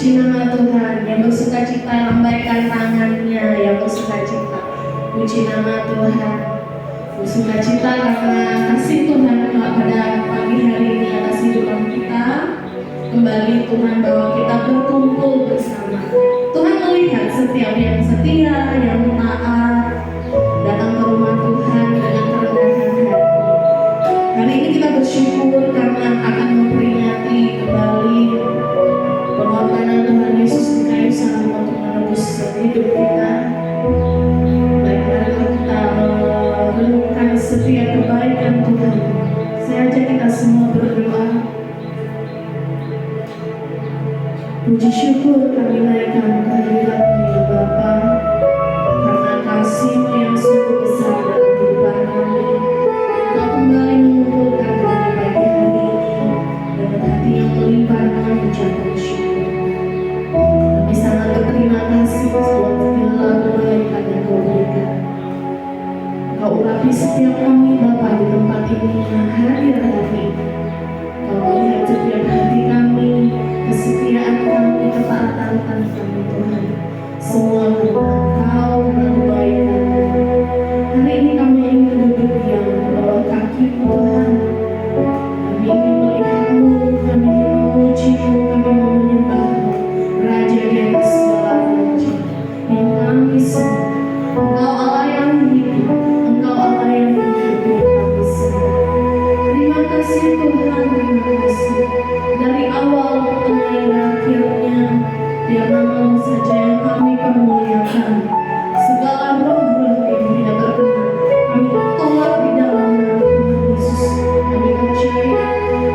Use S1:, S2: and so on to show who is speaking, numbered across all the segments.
S1: Puji nama Tuhan, yang bersuka cita lambaikan tangannya, yang bersuka cita. Puji nama Tuhan, bersuka cita karena kasih Tuhan pada pagi hari ini atas hidupan kita. Kembali Tuhan bahwa kita berkumpul bersama. Tuhan melihat setiap yang setia, yang taat, datang ke rumah Tuhan dengan kerendahan hati. Hari ini kita bersyukur karena akan memperingati kembali pengorbanan Tuhan Yesus di kayu salib untuk menebus hidup kita. Baik, marilah kita merenungkan setiap kebaikan Tuhan. Saya ajak kita semua berdoa. Puji syukur kami naikkan kehadirat-Mu ya Bapa, karena kasih-Mu yang sungguh besar dalam kehidupan kami. Engkau kembali mengumpulkan kami pagi hari ini dengan hati yang melimpah dengan ucapan syukur. Kami sangat berterima kasih buat segala kebaikan yang Kau berikan. Kau urapi setiap kami Bapa di tempat ini yang hadir hari ini. Kau melihat setiap hati kami, kesetiaan kami, ketaatan kami Tuhan. Semua karena Engkau, karena kebaikan. Hari ini kami ingin duduk diam di bawah kaki-Mu Tuhan. Kami ingin melihat-Mu, kami ingin memuji-Mu, kami mau menyembah-Mu, Raja di atas segala raja, yang kami semua. Engkau Allah yang hidup, Engkau Allah yang menghidupi kami semua. Terima kasih Tuhan, terima kasih. Dari awal tengah hingga akhirnya, biar nama-Mu saja yang kami permuliakan. Segala roh-roh yang tidak berkenan, kami tolak di dalam nama Tuhan Yesus. Kami percaya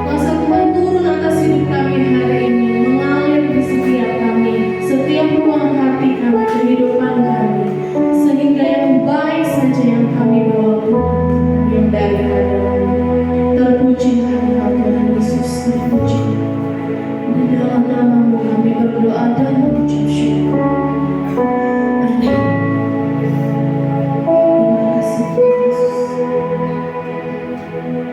S1: kuasa Tuhan turun atas hidup kami hari ini, mengalir di setiap kami, setiap ruang hati kami, kehidupan kami, sehingga yang baik saja yang kami bawa Tuhan, yang dari hadapan-Mu. Terpujilah Engkau Tuhan Yesus, terpuji. Di dalam nama-Mu kami berdoa dan mengucap syukur. Amin. Terima kasih Tuhan Yesus. Terima kasih Tuhan.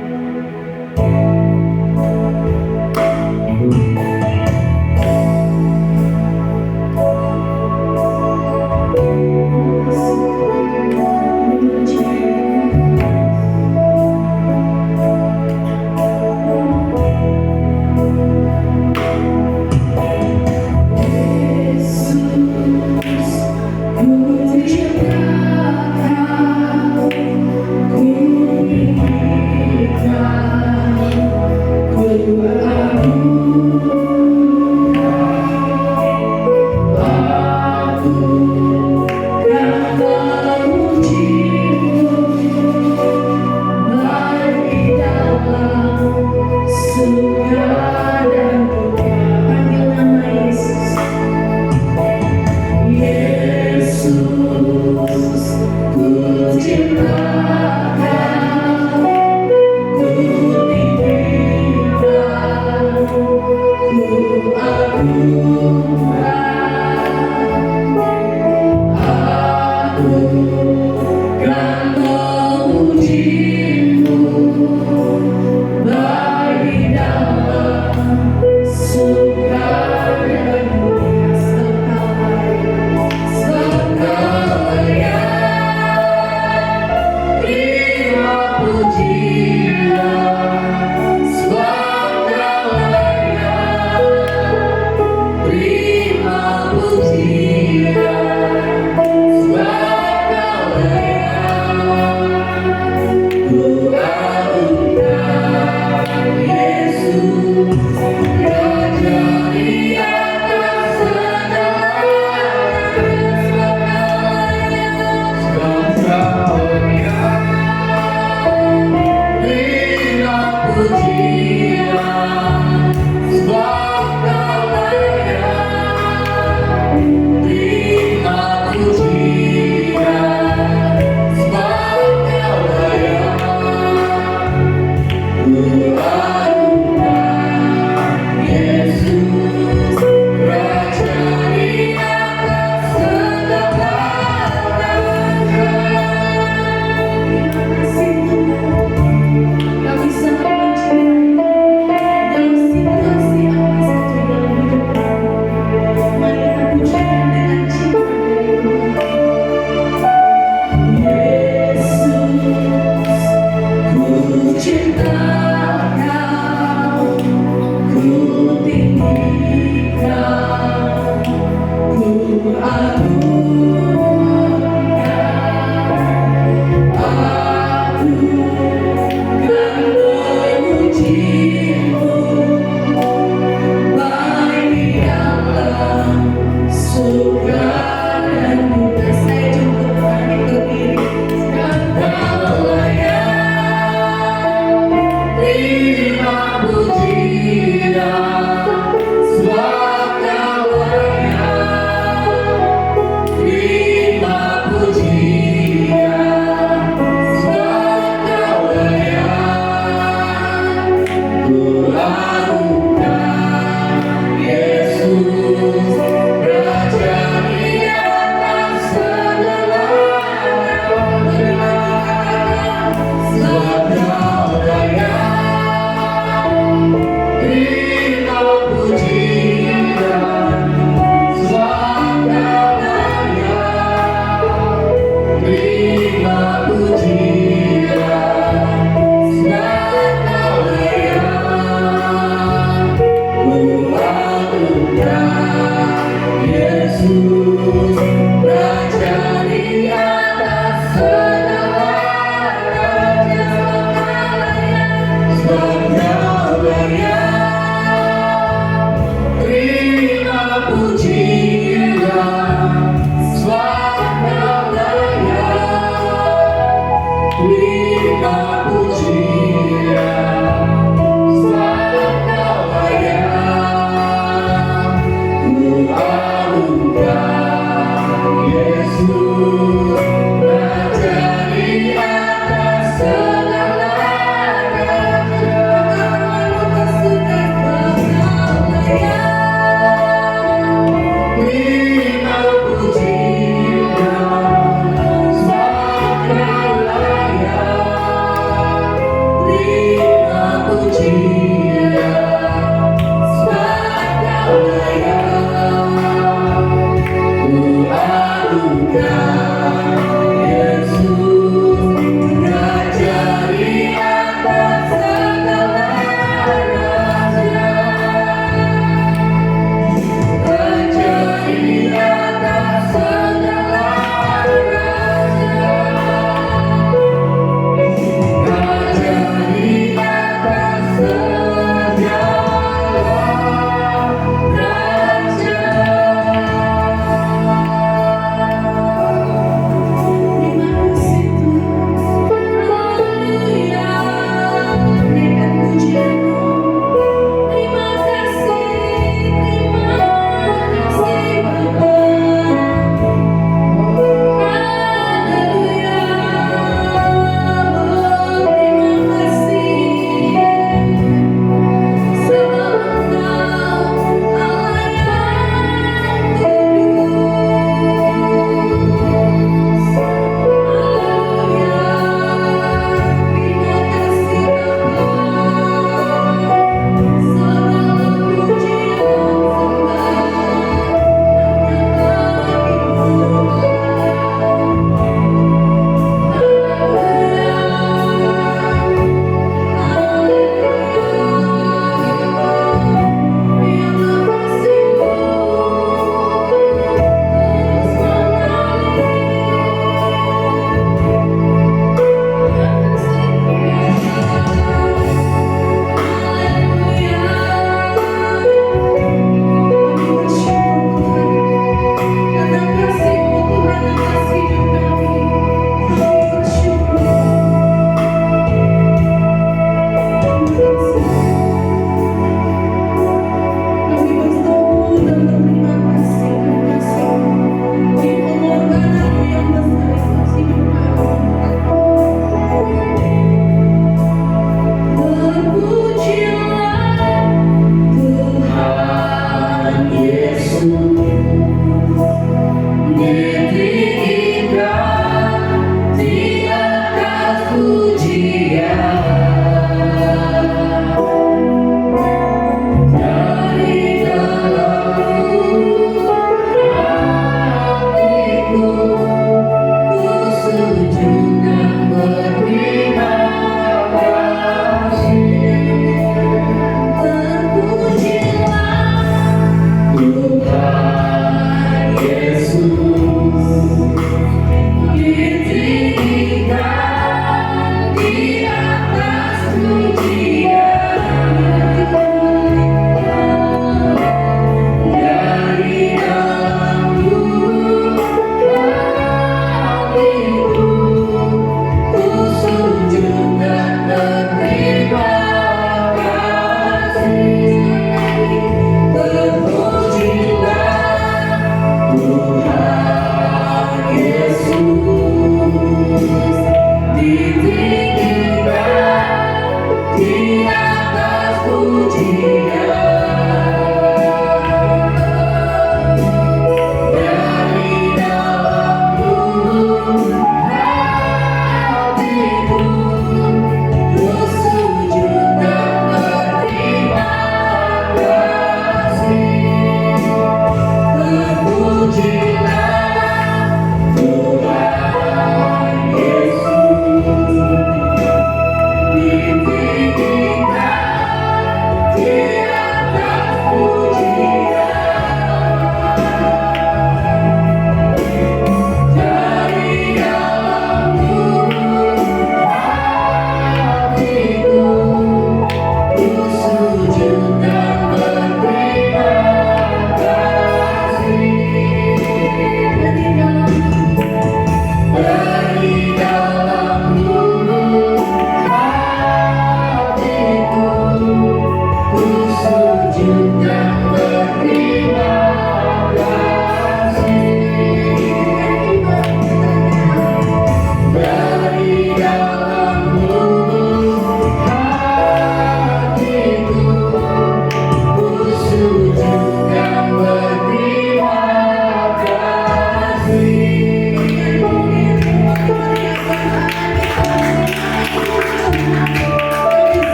S2: Terima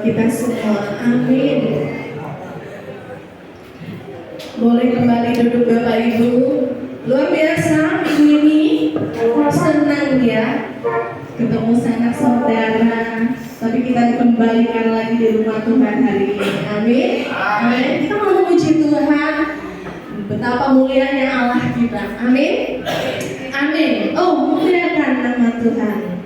S1: kita semua. Amin. Boleh kembali duduk Bapak Ibu. Luar biasa minggu ini, senang ya ketemu sanak saudara. Tapi kita kembalikan lagi di rumah Tuhan hari ini. Amin. Amin. Kita mau memuji Tuhan. Betapa mulianya Allah kita. Amin. Amin. Oh, muliakan nama Tuhan.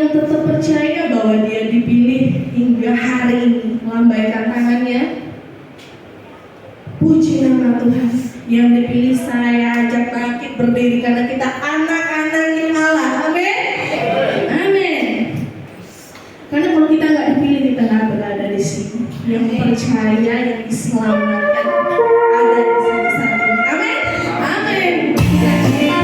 S1: yang tetap percaya bahwa dia dipilih hingga hari ini? Lambaikan tangannya. Puji nama Tuhan. Yang dipilih saya ajak bangkit berdiri karena kita anak-anaknya Allah. Amin. Amin. Karena kalau kita nggak dipilih, kita nggak berada di sini. Yang percaya, yang diselamatkan ada di sini saat ini. Amin. Amin.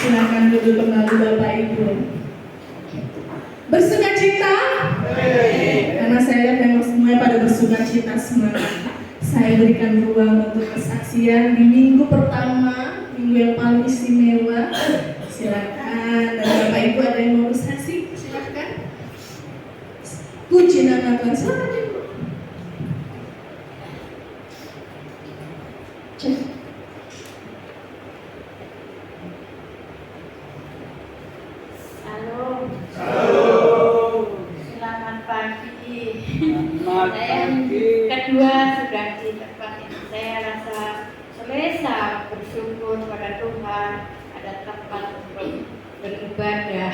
S1: Silakan duduk kembali Bapak Ibu. Bersukacita? Karena saya lihat memang semuanya pada bersukacita semangat. Saya berikan ruang untuk kesaksian di minggu pertama, minggu yang paling istimewa. Silakan. Dan Bapak Ibu ada yang mau bersaksi? Silakan. Puji nama Tuhan. Silakan Ibu.
S2: Kedua sudah di tempat ini saya rasa selesa, bersyukur pada Tuhan ada tempat untuk beribadah.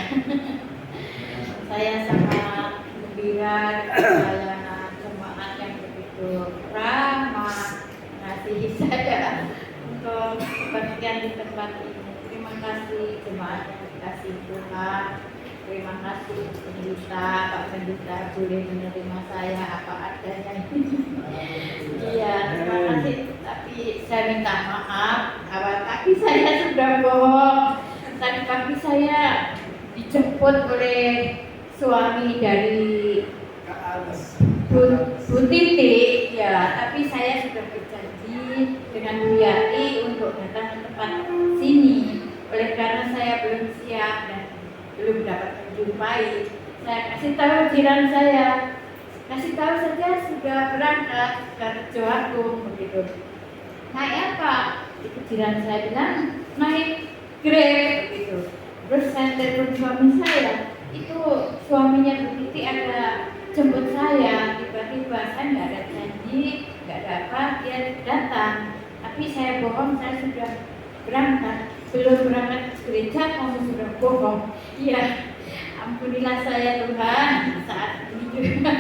S2: Saya sangat gembira dengan pelayanan jemaat yang begitu ramah mengasihi saya untuk kebagian di tempat ini. Terima kasih jemaat yang dikasih Tuhan. Terima kasih pendeta, Pak Pendeta boleh menerima saya apa adanya ini. Iya, terima kasih. Tapi saya minta maaf, awal pagi saya sudah bohong. Tadi pagi saya dijemput oleh suami dari Bu Titi, ya. Tapi saya sudah berjanji dengan Bu Yati untuk datang ke tempat sini. Oleh karena saya belum siap dan belum dapat menjumpai, saya kasih tahu jiran saya, kasih tahu saja sudah berangkat ke Rejo Agung begitu. Naik apa? Itu jiran saya bilang naik Grab begitu. Terus saya telepon suami saya, itu suaminya Bu Titi ada jemput saya, tiba-tiba saya nggak ada janji, nggak ada apa, dia datang. Tapi saya bohong, saya sudah berangkat, belum berangkat ke gereja, kamu sudah bohong. Iya, ampunilah saya Tuhan, saat ini juga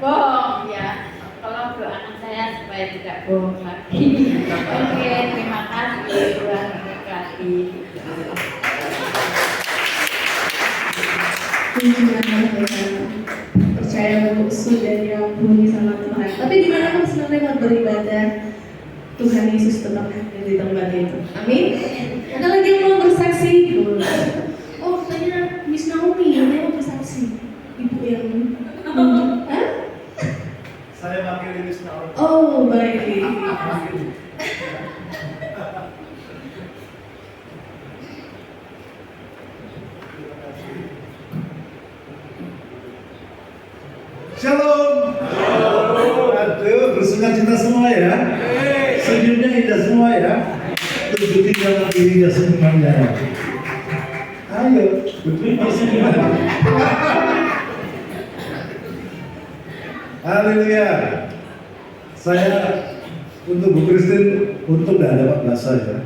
S2: bohong ya. Tolong doakan saya supaya tidak bohong lagi. Oke, terima kasih Tuhan memberkati.
S1: Percaya bahwa sudah diampuni sama Tuhan. Tapi di mana pun sebenarnya lewat beribadah, Tuhan Yesus tetap ada di tempat itu. Amin. Ada lagi yang mau bersaksi? Oh, tanya Miss Naomi, dia mau bersaksi. Ibu yang Hah?
S3: Saya wakil Miss Naomi.
S1: Oh, baik.
S3: Shalom. Aduh, bersuka cita semua ya. Senyumnya indah semua ya. Tunjukin dalam dirinya semuanya. Ayo, betul semuanya. Haleluya. Saya untuk Bu Christine, untuk tidak ada Pak Basa ya.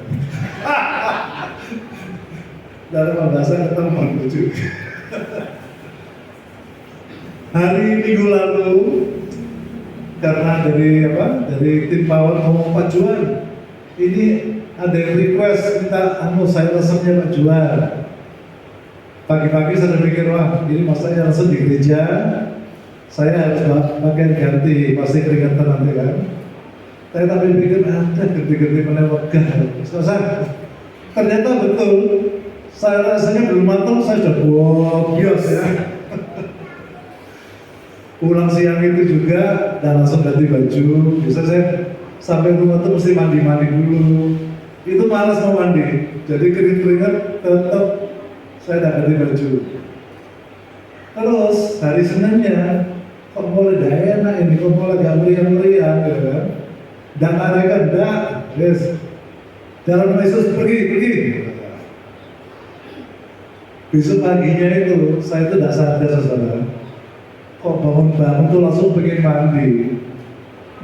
S3: Tidak ada Pak Basa, ketemu Pak Lucu. Hari Minggu lalu, karena dari tim Power ngomong Pak Juan, ini ada yang request minta saya resepnya Pak Juan. Pagi-pagi saya pikir, wah ini masanya resep di gereja, saya harus pakaian ganti, pasti keringetan nanti kan. Saya tapi pikir ada ganti-ganti menewakkan. Ternyata betul, saya rasanya belum matang, saya sudah bios ya. Pulang siang itu juga dan langsung ganti baju. Bisa saya sampai rumah tuh mesti mandi-mandi dulu. Itu malas mau mandi, jadi keringat tetap saya udah ganti baju. Terus hari Seninnya kok mulai gak enak ini, kok mulai gak meriang-meriang gitu kan. Dan mereka enggak, yes. Dalam Yesus pergi. Besok paginya itu saya tuh tidak sadar saudara. Kok bangun-bangun tuh langsung pengen mandi.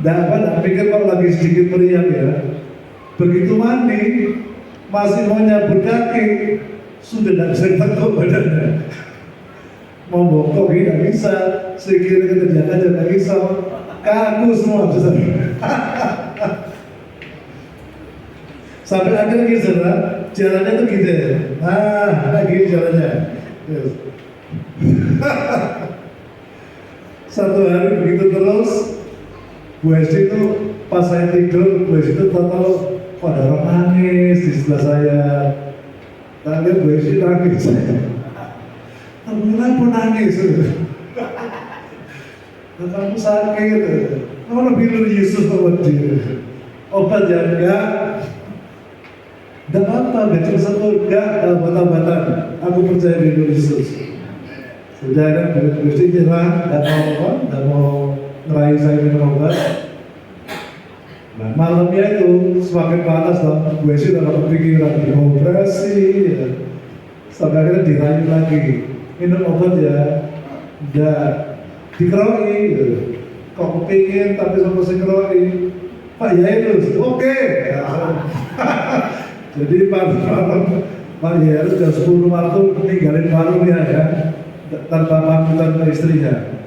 S3: Dan pikir kok lagi sedikit meriang ya. Begitu mandi, masih mau nyabut kaki, sudah tidak bisa ditekuk badannya. Mau bongkok tidak bisa, sekiranya kita jaga tidak bisa, kaku semua besar. Sampai akhirnya gitu, jalannya tuh gitu. Nah gini jalannya. Yes. Satu hari begitu terus, Bu Esti itu pas saya tidur, Bu Esti itu tahu ada orang nangis di sebelah saya. Tadi Bu Esti nangis saya. Kamu kenapa nangis? Kamu sakit. Kamu lebih dulu Yesus sama dia. Obat ya enggak. Enggak apa-apa, gak cuma satu, enggak obat-obatan. Aku percaya di Yesus. Sudah ada bersih nyerah, dan mau ngeraih saya minum obat. Nah malamnya itu semakin panas lah, gue sih udah gak kepikiran dioperasi ya. Sampai akhirnya dirayu lagi, minum obat ya, udah dikeroi gitu. Kok kepingin tapi sama si keroi, Pak ya itu, oke. Jadi Pak Yairus jam 10 waktu ninggalin warungnya ya, tanpa pamitan ke istrinya.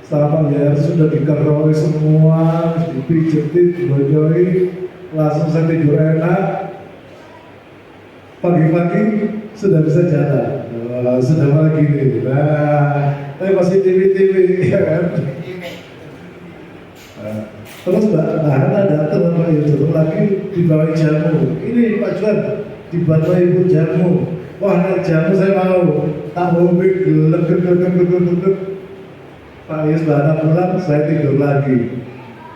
S3: Setelah Pak Yairus sudah dikeroi semua, dipijetin, dibojoi, langsung saya tidur enak. Pagi-pagi sudah bisa jalan, sudah mulai gini. Nah, tapi masih TV ya kan. Terus Mbak Hana datang sama Ibu lagi dibawa jamu. Ini Pak Juan dibawa Ibu jamu. Wah, naik jamu saya mau. Tak hobi gelap. Pak Yus Mbak Hana pulang, saya tidur lagi.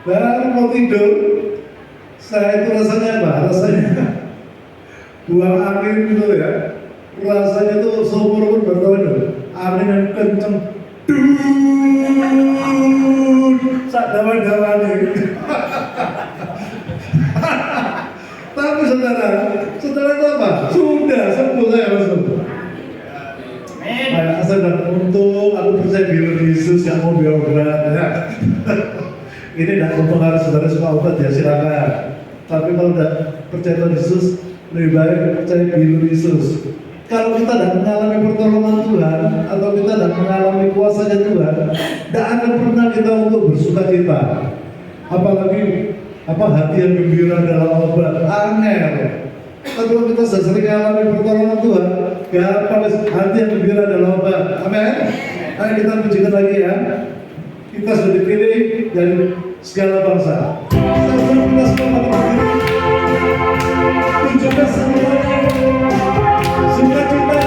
S3: Baru mau tidur, Saya itu rasanya apa? Rasanya buang angin itu ya. Rasanya tuh seumur bertahun angin yang kenceng. Sak dawan-dawane. Tapi saudara itu apa? Sudah sembuh saya langsung. Saudara, untuk aku percaya bilang Yesus yang mau berobat ya. Ini tidak mempengaruhi saudara suka obat ya, silakan. Tapi kalau tidak percaya Tuhan Yesus, lebih baik percaya bilang Yesus. Kalau kita tidak mengalami pertolongan Tuhan atau kita tidak mengalami kuasanya Tuhan, tidak akan pernah kita untuk bersuka cita. Apalagi hati yang gembira dalam obat, angel. Kalau kita sering mengalami pertolongan Tuhan, gampang hati yang gembira dalam obat. Amin. Ayo kita pujikan lagi ya. Kita sudah dipilih dari segala bangsa. Kita semua berdiri. Tunjukkan semuanya. Suka-suka.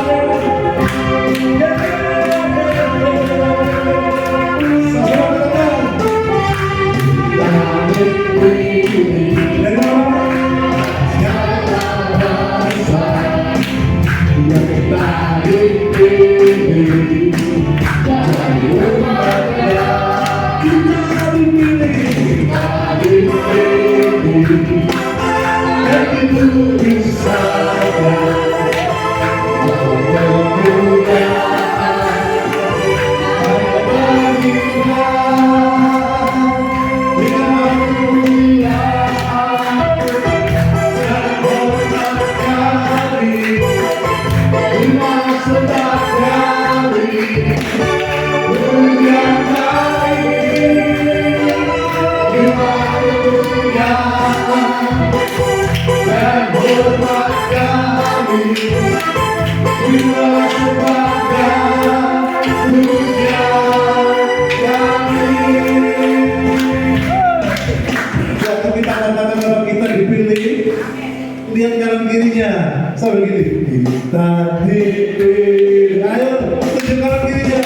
S3: Lihat kanan kirinya sambil gini. Kita dipilih. Ayo tunjuk kanan kirinya.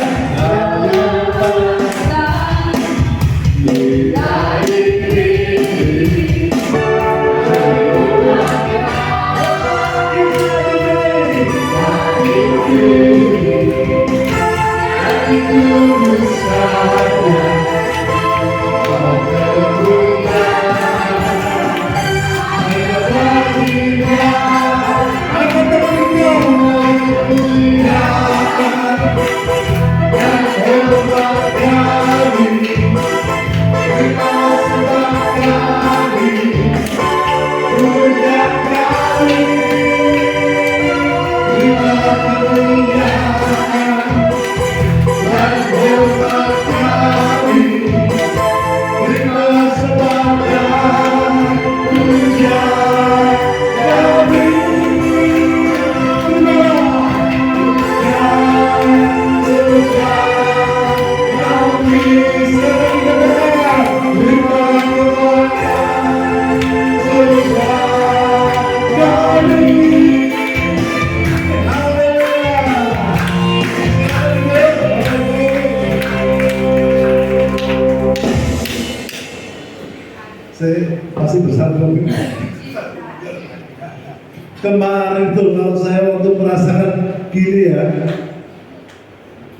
S3: Saya masih bersambung. Kemarin tuh kalau saya waktu merasakan gini ya,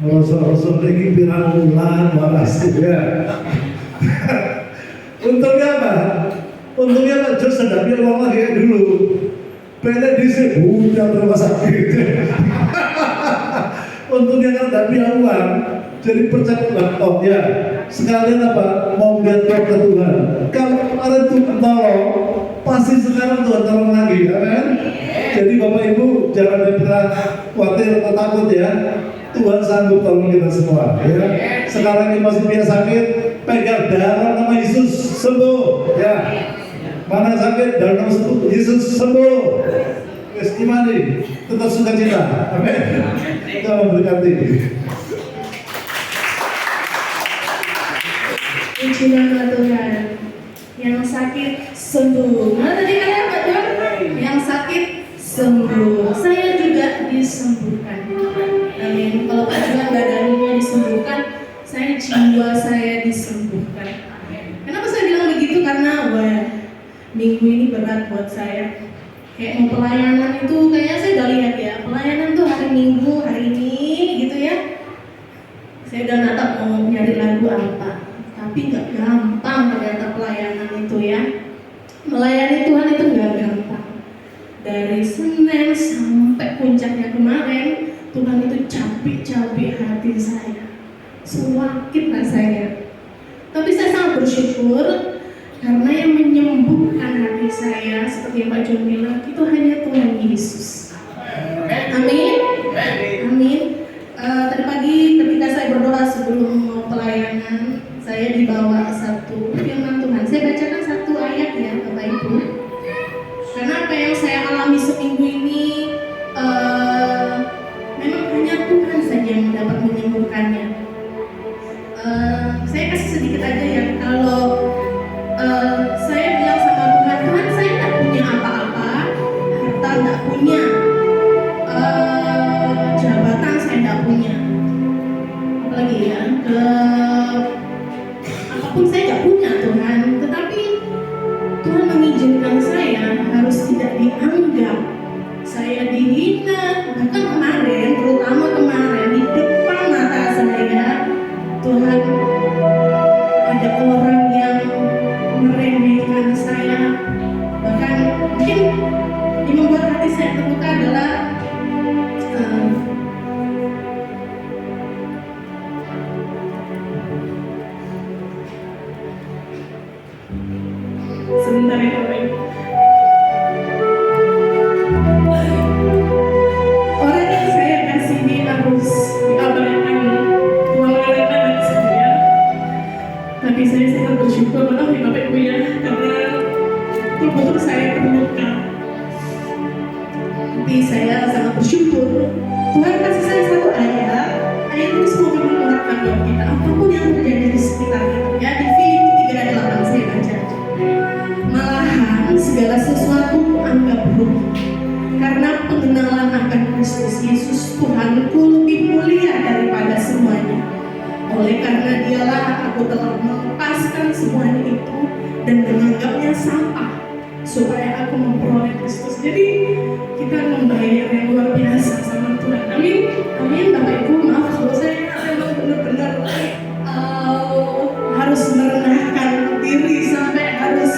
S3: merosot-rosot lagi pirang bulan waras ya. Untungnya apa? Untungnya Pak Jos sedang bilang lagi kayak dulu. Pendek disini udah rumah sakit. Untungnya kan tidak punya uang, jadi percaya laptop ya. Sekalian apa? Mau lihat ke Tuhan. Kalau kemarin tuh menolong, pasti sekarang Tuhan tolong lagi, amin. Jadi Bapak Ibu jangan pernah khawatir atau takut ya. Tuhan sanggup tolong kita semua ya. Sekarang ini masih punya sakit, pegang darah nama Yesus sembuh ya. Mana sakit darah nama Yesus sembuh. Wes imani, tetap sukacita. Amin. Kita memberkati.
S1: Puji nama Tuhan. Yang sakit sembuh. Mana tadi kalian Pak John? Yang sakit sembuh. Saya juga disembuhkan. Amin. Kalau Pak John badannya disembuhkan, saya jiwa saya disembuhkan. Kenapa saya bilang begitu? Karena minggu ini saya. Kayak mau pelayanan itu kayaknya saya udah lihat ya, pelayanan tuh hari Minggu, hari ini gitu ya. Saya udah natap mau nyari lagu apa, tapi nggak gampang ternyata pelayanan itu ya. Melayani Tuhan itu nggak gampang. Dari Senin sampai puncaknya kemarin, Tuhan itu cabik-cabik hati saya, sakit rasanya. Tapi saya sangat bersyukur karena yang menyembuhkan hati saya, seperti yang Pak John bilang, itu hanya Tuhan Yesus. Amin. Amin. Tadi pagi ketika saya berdoa sebelum mau pelayanan, saya dibawa satu firman Tuhan. Saya bacakan satu ayat ya Bapak Ibu. Karena apa yang saya alami seminggu ini memang hanya Tuhan saja yang dapat menyembuhkannya. Saya kasih sedikit aja ya. Kalau saya bilang sama Tuhan, Tuhan saya tak punya apa-apa, harta tak punya, jabatan saya tak punya, apalagi ya, apapun saya tak punya Tuhan. Tetapi Tuhan mengizinkan saya harus tidak dianggap saya dihina. Bahkan kemarin, terutama kemarin di depan mata saya, Tuhan ada orang yang meremehkan saya. Bahkan mungkin yang membuat hati saya terluka adalah sebentar ya Bapak Ibu. Orang yang saya kasihi harus diabaikan, melalaikan hati saya. Tapi saya sangat bersyukur, maaf ya Bapak Ibu ya, karena betul-betul saya terluka. Tapi saya sangat bersyukur Tuhan kasih saya satu ayat itu semoga menguatkan buat kita apapun yang terjadi di sekitar kita ya. Di Filipi 3:8 saya baca, malahan segala sesuatu anggap rugi karena pengenalan akan Kristus Yesus Tuhanku lebih mulia daripada semuanya. Oleh karena dialah aku telah melepaskan semuanya itu dan menganggapnya sampah supaya aku memperoleh Kristus. Jadi kita membayar yang luar biasa sama Tuhan. Amin. Amin Bapak Ibu, maaf kalau saya memang benar-benar harus merendahkan diri sampai harus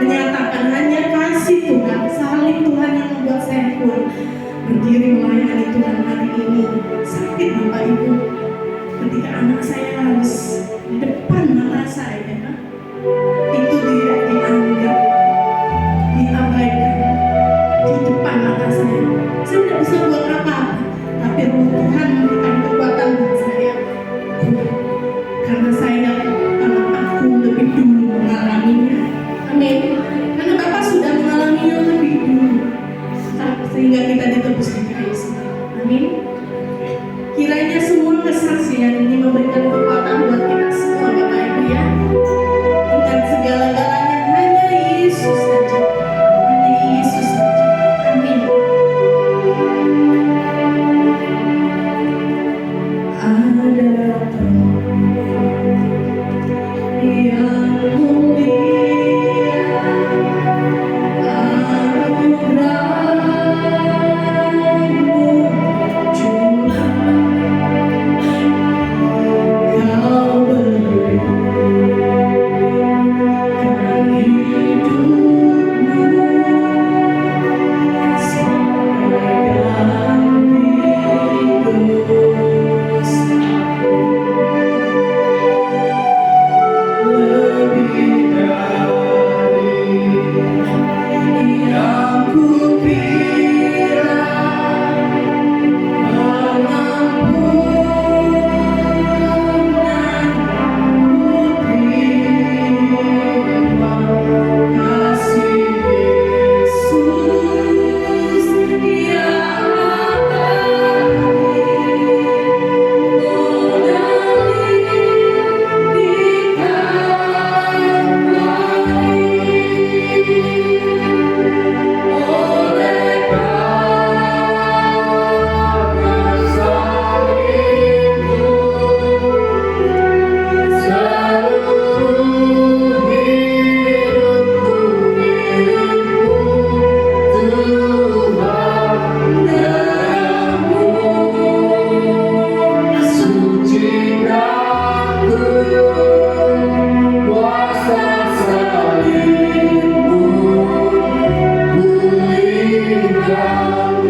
S1: menyatakan hanya kasih Tuhan, salib Tuhan yang membuat saya kuat berdiri melayani Tuhan hari ini. Sakit Bapak Ibu ketika anak saya harus di depan mata saya itu tidak dianggap, diabaikan di depan mata saya. Saya tidak bisa buat apa-apa, tapi Roh Tuhan memberikan kekuatan buat saya. Karena saya, karena aku lebih dulu mengalaminya. Amin. Karena Bapak sudah mengalaminya lebih dulu, sehingga kita ditebus di Kristus. Amin. Kiranya semua kesaksian ini memberikan kekuatan buat kita semua Bapak Ibu ya. Ingat segala-galanya hanya Yesus saja. Hanya Yesus saja. Amin. Ada yang mulia, anugerah Yesus, ya Allah.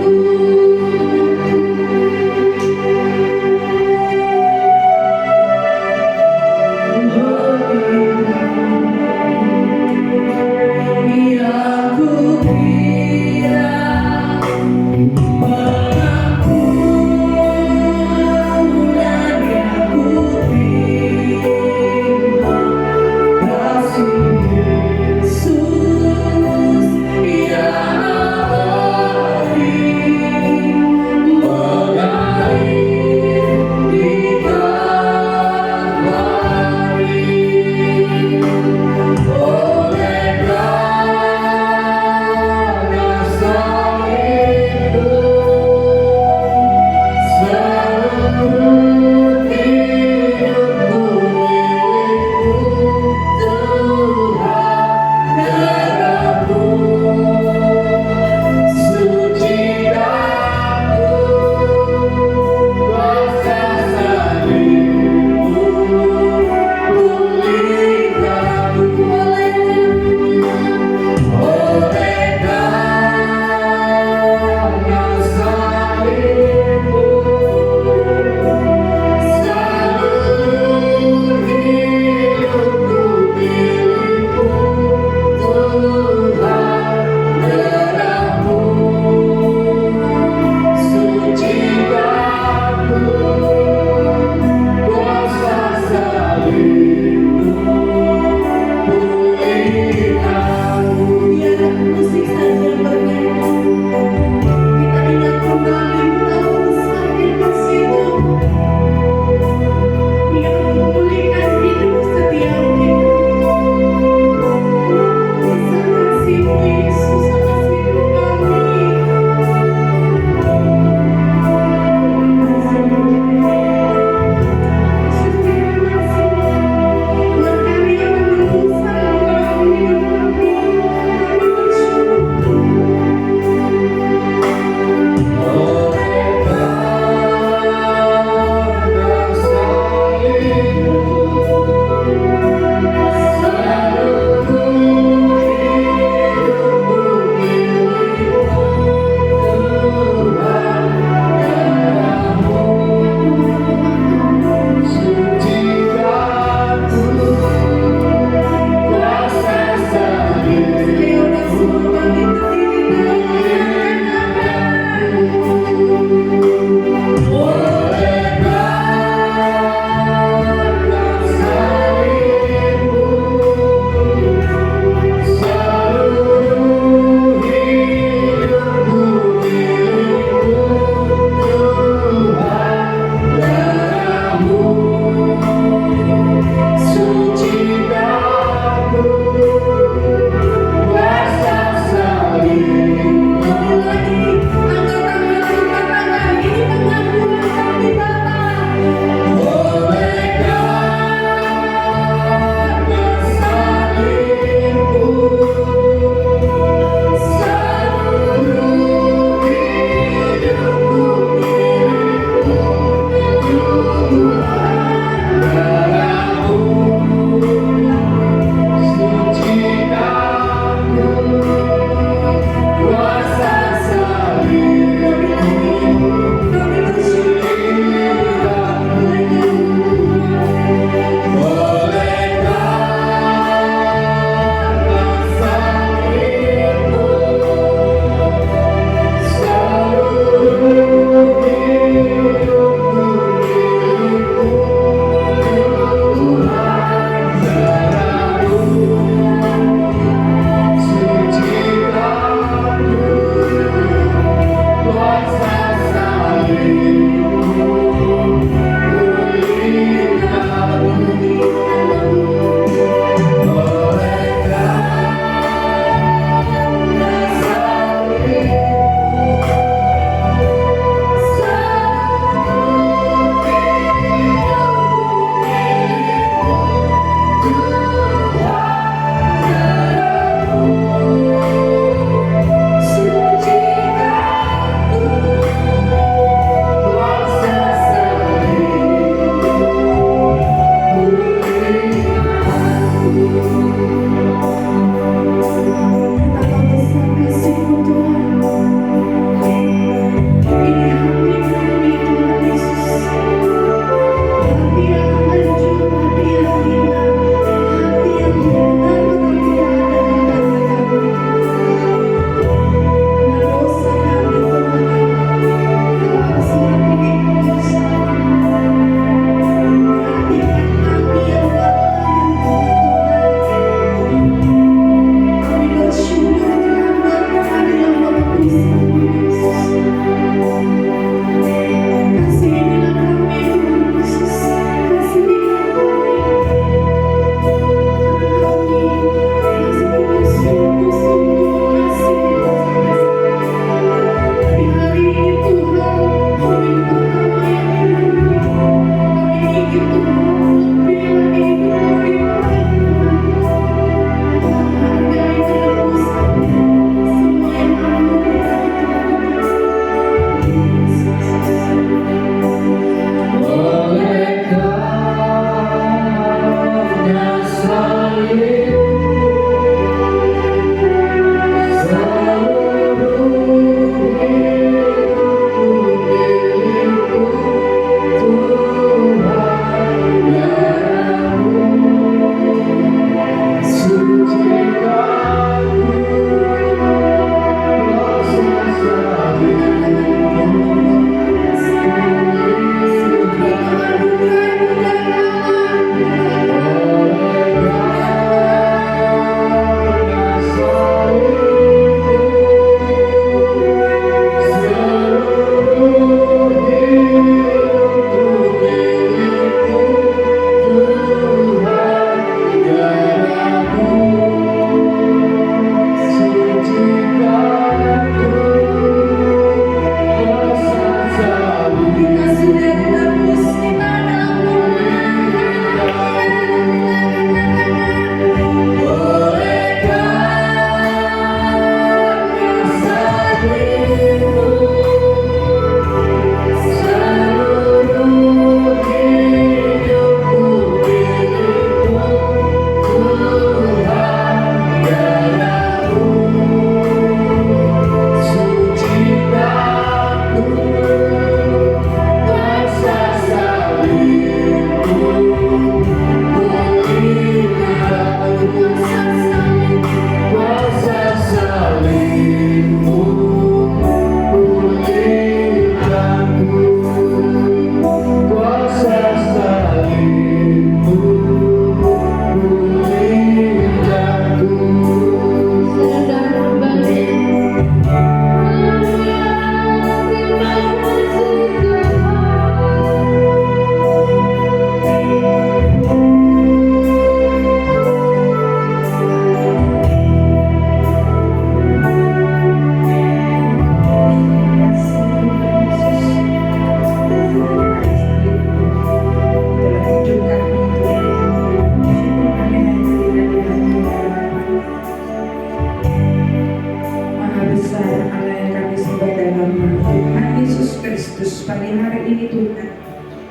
S4: besar Allah yang kami sembah dalam nama Tuhan Yesus Kristus. Pagi hari ini Tuhan,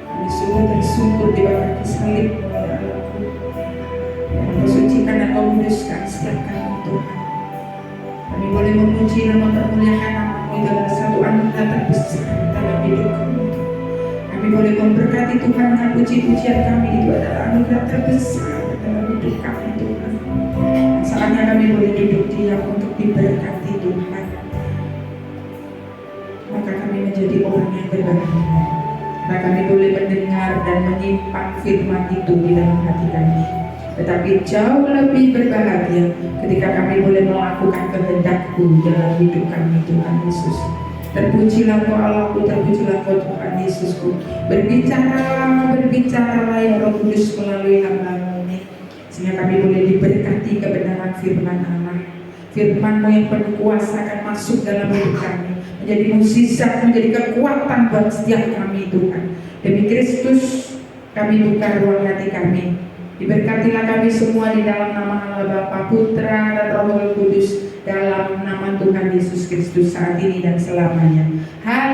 S4: kami sungguh bersungguh di bawah salib-Mu ya Allah. Kau sucikan dan Kau kuduskan setiap kami Tuhan. Kami boleh memuji dan mempermuliakan nama-Mu, itu adalah satu anugerah terbesar dalam hidup kami. Kami boleh memberkati Tuhan dengan puji-pujian kami, itu adalah anugerah terbesar dalam hidup kami Tuhan. Saatnya kami boleh duduk diam untuk diberkati Tuhan. Maka kami menjadi orang yang berbahagia. Karena kami boleh mendengar dan menyimpan firman itu di dalam hati kami. Tetapi jauh lebih berbahagia ketika kami boleh melakukan kehendak-Mu dalam hidup kami Tuhan Yesus. Terpujilah Kau Allahku, terpujilah Kau Tuhan Yesusku. Berbicaralah ya Roh Kudus melalui hamba-Mu ini, sehingga kami boleh diberkati kebenaran firman Allah. Firman-Mu yang penuh kuasa akan masuk dalam hidup kami, menjadi mukjizat, menjadi kekuatan buat setiap kami Tuhan. Demi Kristus kami buka ruang hati kami. Diberkatilah kami semua di dalam nama Allah Bapa, Putra dan Roh Kudus, dalam nama Tuhan Yesus Kristus saat ini dan selamanya. Haleluya.